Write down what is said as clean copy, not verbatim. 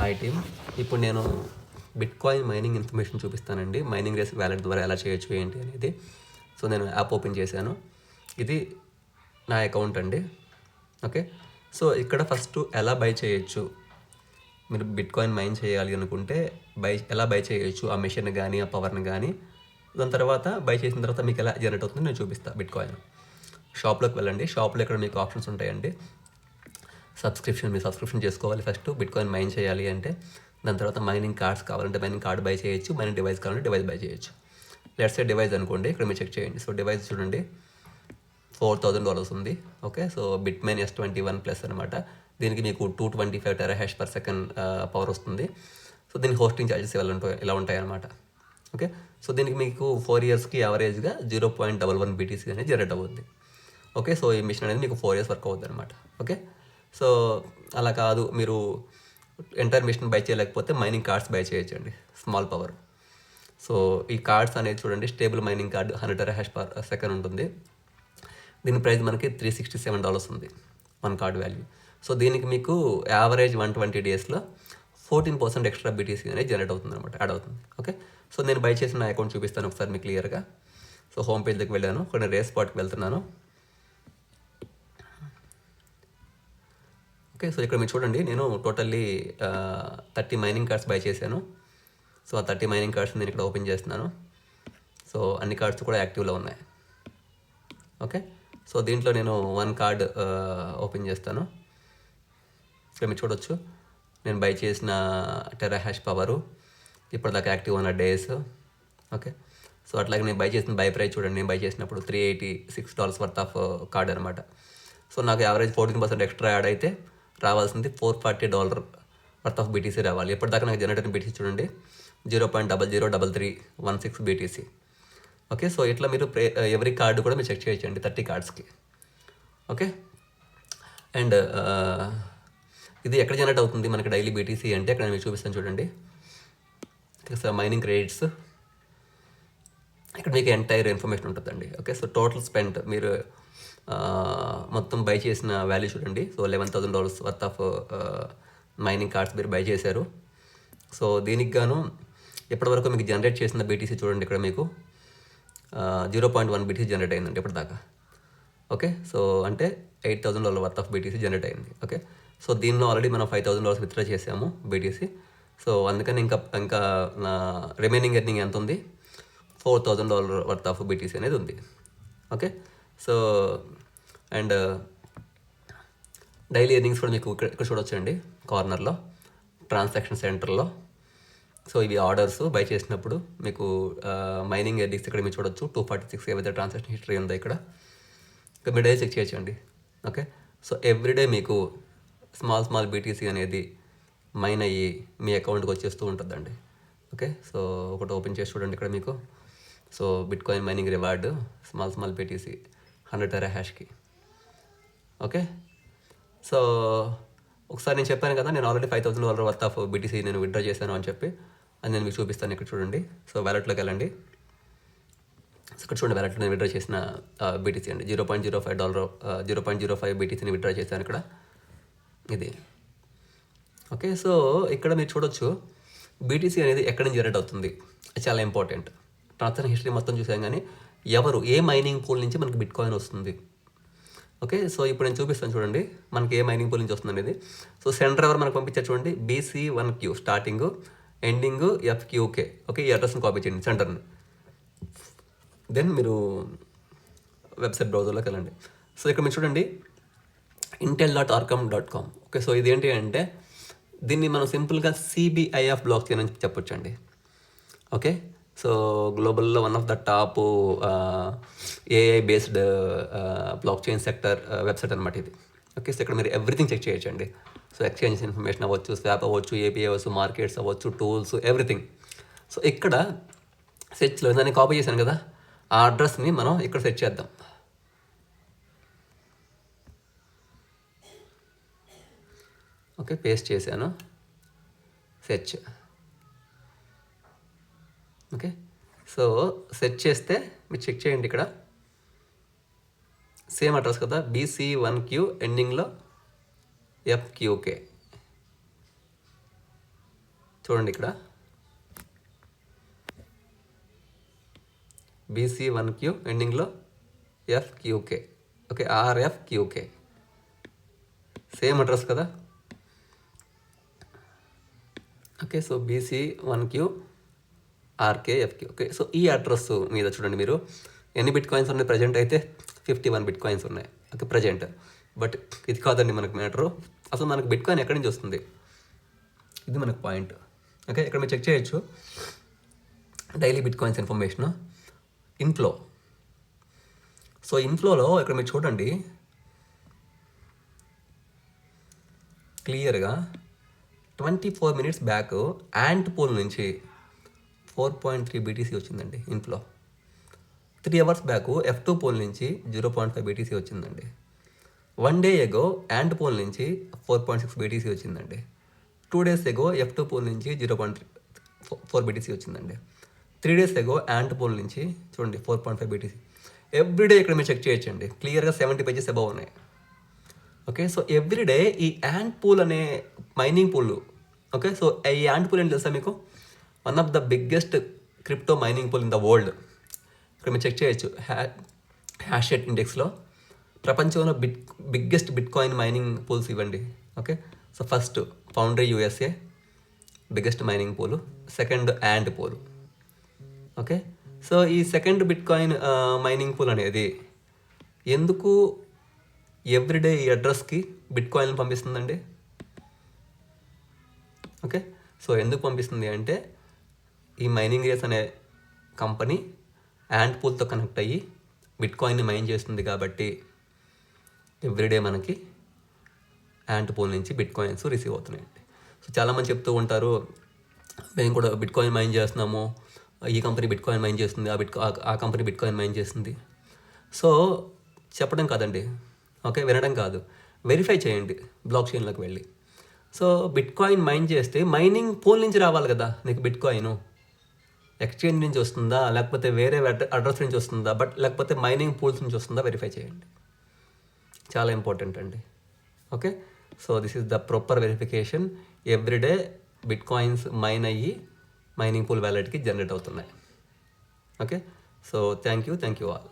Hi team. ఇప్పుడు నేను bitcoin mining information చూపిస్తానండి. మైనింగ్ రేస్ వ్యాలెట్ ద్వారా ఎలా చేయొచ్చు ఏంటి అనేది. సో నేను యాప్ ఓపెన్ చేశాను. ఇది నా అకౌంట్ అండి. ఓకే, సో ఇక్కడ ఫస్ట్ ఎలా బై చేయొచ్చు, మీరు బిట్కాయిన్ మైన్ చేయాలి అనుకుంటే ఎలా బై చేయొచ్చు, ఆ మెషిన్ కానీ ఆ పవర్ని కానీ. దాని తర్వాత బై చేసిన తర్వాత మీకు ఎలా జనరేట్ అవుతుందో నేను చూపిస్తాను. బిట్కాయిన్ షాప్లోకి వెళ్ళండి. షాప్లో ఇక్కడ మీకు ఆప్షన్స్ ఉంటాయండి. మీరు సబ్స్క్రిప్షన్ చేసుకోవాలి ఫస్ట్ బిట్కాయిన్ మైన్ చేయాలి అంటే. దాని తర్వాత మైనింగ్ కార్డ్స్ కావాలంటే మైనింగ్ కార్డ్ బై చేయొచ్చు, మైనింగ్ డివైస్ కావాలంటే డివైస్ బై చేయొచ్చు. లెట్స్ సే డివైస్ అనుకోండి, ఇక్కడ మీరు చెక్ చేయండి. సో డివైస్ చూడండి, $4,000 ఉంది. ఓకే, సో బిట్మైన్ S21+ అనమాట. దీనికి మీకు 225 TH/s పవర్ వస్తుంది. సో దీనికి హోస్టింగ్ ఛార్జెస్ ఇలా ఉంటాయి అనమాట. ఓకే, సో దీనికి మీకు 4 ఇయర్స్కి యావరేజ్గా 0.11 BTC అనేది జనరేట్ అవుతుంది. ఓకే, సో ఈ మిషన్ అనేది మీకు 4 ఇయర్స్ వర్క్ అవుతుంది అనమాట. ఓకే, సో అలా కాదు, మీరు ఎంటైర్ మిషన్ బై చేయలేకపోతే మైనింగ్ కార్డ్స్ బై చేయొచ్చండి, స్మాల్ పవర్. సో ఈ కార్డ్స్ అనేది చూడండి, స్టేబుల్ మైనింగ్ కార్డ్ 100 TH/s ఉంటుంది. దీని ప్రైస్ మనకి $367 ఉంది, 1 కార్డ్ వాల్యూ. సో దీనికి మీకు యావరేజ్ 120 డేస్లో 14% ఎక్స్ట్రా BTC అనేది జనరేట్ అవుతుంది అనమాట, యాడ్ అవుతుంది. ఓకే, సో నేను బై చేసిన అకౌంట్ చూపిస్తాను ఒకసారి మీకు క్లియర్గా. సో హోమ్ పేజ్కి వెళ్ళాను, ఇక్కడ రేస్ స్పాట్కి వెళ్తున్నాను. ఓకే, సో ఇక్కడ మీరు చూడండి, నేను టోటల్లీ 30 మైనింగ్ కార్డ్స్ బై చేశాను. సో ఆ 30 మైనింగ్ కార్డ్స్ నేను ఇక్కడ ఓపెన్ చేస్తున్నాను. సో అన్ని కార్డ్స్ కూడా యాక్టివ్లో ఉన్నాయి. ఓకే, సో దీంట్లో నేను 1 కార్డ్ ఓపెన్ చేస్తాను. ఇక్కడ మీరు చూడొచ్చు, నేను బై చేసిన టెరాహాష్ పవరు, ఇప్పటిదాకా యాక్టివ్ ఉన్న డేస్. ఓకే, సో అట్లాగే నేను బై చేసిన బై ప్రైస్ చూడండి, నేను బై చేసినప్పుడు $386 వర్త్ ఆఫ్ కార్డ్ అనమాట. సో నాకు యావరేజ్ 14% ఎక్స్ట్రా యాడ్ అయితే రావాల్సింది $440 వర్త్ ఆఫ్ BTC రావాలి. ఎప్పటిదాకా నాకు జనరేట్ అయిన BTC చూడండి, 0.003316 BTC. ఓకే, సో ఇట్లా మీరు ఎవరీ కార్డు కూడా మీరు చెక్ చేయొచ్చండి 30 కార్డ్స్కి. ఓకే, అండ్ ఇది ఎక్కడ జనరేట్ అవుతుంది మనకి డైలీ BTC అంటే ఇక్కడ నేను చూపిస్తాను చూడండి. మైనింగ్ క్రెడిట్స్, ఇక్కడ మీకు ఎంటైర్ ఇన్ఫర్మేషన్ ఉంటుందండి. ఓకే, సో టోటల్ స్పెండ్ మీరు మొత్తం బై చేసిన వాల్యూ చూడండి. So $11,000 worth of mining cards మీరు బై చేశారు. సో దీనికి గాను ఇప్పటివరకు మీకు జనరేట్ చేసిన BTC చూడండి, ఇక్కడ మీకు 0.1 BTC జనరేట్ అయిందండి ఇప్పటిదాకా. ఓకే, సో అంటే $8,000 వర్త్ ఆఫ్ BTC జనరేట్ అయింది. ఓకే, సో దీనిలో ఆల్రెడీ మనం $5,000 విత్డ్రా చేసాము BTC. సో అందుకని ఇంకా నా రిమైనింగ్ ఎర్నింగ్ ఎంత ఉంది, $4,000 వర్త్ ఆఫ్ BTC అనేది ఉంది. Okay, so and daily earnings కూడా మీకు ఇక్కడ చూడొచ్చండి కార్నర్లో, ట్రాన్సాక్షన్ సెంటర్లో. సో ఇవి ఆర్డర్స్ బై చేసినప్పుడు మీకు మైనింగ్ ఎర్నింగ్స్ ఇక్కడ మీరు చూడొచ్చు. 246 ఏవైతే ట్రాన్సాక్షన్ హిస్టరీ ఉందో ఇక్కడ మీరు డైలీ చెక్ చేయొచ్చండి. ఓకే, సో ఎవ్రీడే మీకు స్మాల్ BTC అనేది మైన్ అయ్యి మీ అకౌంట్కి వచ్చేస్తూ ఉంటుందండి. ఓకే, సో ఒకటి ఓపెన్ చేసి చూడండి ఇక్కడ మీకు. So bitcoin mining reward small BTC 100 TH/s. Okay, so ఒకసారి నేను చెప్పాను కదా, నేను ఆల్రెడీ $5,000 వర్త్ ఆఫ్ BTC నేను విత్డ్రా చేశాను అని చెప్పి. అది నేను మీకు చూపిస్తాను. ఇక్కడ చూడండి, సో వ్యాలెట్లోకి వెళ్ళండి. సో ఇక్కడ చూడండి, వ్యాలెట్లో నేను విత్డ్రా చేసిన BTC అండి, $0.05 BTCని విత్డ్రా చేశాను ఇక్కడ, ఇది. ఓకే, సో ఇక్కడ మీరు చూడొచ్చు BTC అనేది ఎక్కడి నుంచి జనరేట్ అవుతుంది, చాలా ఇంపార్టెంట్. ట్రాన్సాక్షన్ హిస్టరీ మొత్తం చూసాం, కానీ ఏ మైనింగ్ పూల్ నుంచి మనకి బిట్కాయిన్ వస్తుంది. ఓకే, సో ఇప్పుడు నేను చూపిస్తాను చూడండి, మనకి ఏ మైనింగ్ పూల్ నుంచి వస్తుంది అనేది. సో సెంటర్ ఎవరు మనకు పంపించారు చూడండి, BC1Q starting, ending FQK. Okay, ఈ అడ్రస్ని కాపీ చేయండి, సెంటర్ని. దెన్ మీరు వెబ్సైట్ బ్రౌజర్లోకి వెళ్ళండి. సో ఇక్కడ మీరు చూడండి, intel.arkham.com. ఓకే, సో ఇది ఏంటి అంటే, దీన్ని మనం సింపుల్గా CBIF బ్లాక్ చైన్ అని చెప్పొచ్చండి. ఓకే, సో గ్లోబల్లో one of the top AI based block chain sector website అనమాట ఇది. ఓకే, సో ఇక్కడ మీరు ఎవ్రీథింగ్ చెక్ చేయొచ్చండి. సో ఎక్స్చేంజ్ ఇన్ఫర్మేషన్ అవ్వచ్చు, స్వాప్ అవ్వచ్చు, API అవ్వచ్చు, మార్కెట్స్ అవ్వచ్చు, టూల్స్, ఎవ్రీథింగ్. సో ఇక్కడ సెర్చ్లో దాన్ని కాపీ చేశాను కదా, ఆ అడ్రస్ని మనం ఇక్కడ సెర్చ్ చేద్దాం. ఓకే, పేస్ట్ చేశాను, సెర్చ్. ఓకే, సో సెర్చ్ చేస్తే మీరు చెక్ చేయండి, ఇక్కడ సేమ్ అడ్రస్ కదా, BC1Q ఎండింగ్లో FQK. చూడండి ఇక్కడ BC1Q ఎండింగ్లో FQK. Okay, RFQK same address కదా. Okay, so BC1Q RKFQ. Okay, so ఈ అడ్రస్ మీద చూడండి మీరు ఎన్ని బిట్ కాయిన్స్ ఉన్నాయి. ప్రజెంట్ అయితే 51 బిట్ కాయిన్స్ ఉన్నాయి. Okay, present. బట్ ఇది కాదండి మనకు మ్యాటరు. అసలు మనకు బిట్ కాయిన్ ఎక్కడి నుంచి వస్తుంది, ఇది మనకు పాయింట్. ఓకే, ఇక్కడ మీరు చెక్ చేయొచ్చు daily bitcoins information inflow. So ఇన్ఫ్లోలో ఇక్కడ మీరు చూడండి క్లియర్గా 24 minutes బ్యాక్ యాంట్ పూల్ నుంచి 4.3 BTC వచ్చిందండి inflow. 3 hours back F2 pool నుంచి 0.5 BTC వచ్చిందండి. 1 day ago యాంట్ పూల్ నుంచి 4.6 BTC వచ్చిందండి. 2 days ago F2 పూల్ నుంచి 0.4 BTC వచ్చిందండి. 3 days ago యాంట్ పూల్ నుంచి చూడండి 4.5 BTC. ఎవ్రీడే ఇక్కడ మీరు చెక్ చేయొచ్చండి, క్లియర్గా 70 pages అబవ్ ఉన్నాయి. ఓకే, సో ఎవ్రీడే ఈ యాంట్ పూల్ అనే మైనింగ్ పూల్. ఓకే, సో ఈ యాంట్ పూల్ ఏంటి తెలుసా మీకు, one of the biggest crypto mining pool in the world. ఇక్కడ మీరు చెక్ చేయొచ్చు హ్యాష్రేట్ ఇండెక్స్లో ప్రపంచంలో biggest bitcoin mining pools ఇవ్వండి. Okay, so first foundry USA biggest mining pool, second ant pool. Okay, so ఈ second bitcoin mining pool అనేది ఎందుకు everyday ఈ అడ్రస్కి బిట్ కాయిన్ పంపిస్తుందండి. ఓకే, సో ఎందుకు పంపిస్తుంది అంటే ఈ మైనింగ్ రేస్ అనే కంపెనీ యాంట్ పూల్తో కనెక్ట్ అయ్యి బిట్ కాయిన్ని మైన్ చేస్తుంది కాబట్టి ఎవ్రీడే మనకి యాంట్ పూల్ నుంచి బిట్ కాయిన్స్ రిసీవ్ అవుతున్నాయండి. సో చాలామంది చెప్తూ ఉంటారు మేము కూడా బిట్ కాయిన్ మైన్ చేస్తున్నాము, ఈ కంపెనీ బిట్ కాయిన్ మైన్ చేస్తుంది, ఆ కంపెనీ బిట్ కాయిన్ మైన్ చేస్తుంది. సో చెప్పడం కాదండి, ఓకే, వినడం కాదు, వెరిఫై చేయండి బ్లాక్ చైన్లోకి వెళ్ళి. సో బిట్ కాయిన్ మైన్ చేస్తే మైనింగ్ పూల్ నుంచి రావాలి కదా నీకు బిట్ కాయిన్, ఎక్స్చేంజ్ నుంచి వస్తుందా లేకపోతే వేరే అడ్రస్ నుంచి వస్తుందా, లేకపోతే మైనింగ్ పూల్స్ నుంచి వస్తుందా, వెరిఫై చేయండి. చాలా ఇంపార్టెంట్ అండి. Okay, so this is the proper verification. Everyday bitcoins mine అయ్యి మైనింగ్ పూల్ వ్యాలెట్కి జనరేట్ అవుతున్నాయి. Okay, so thank you all.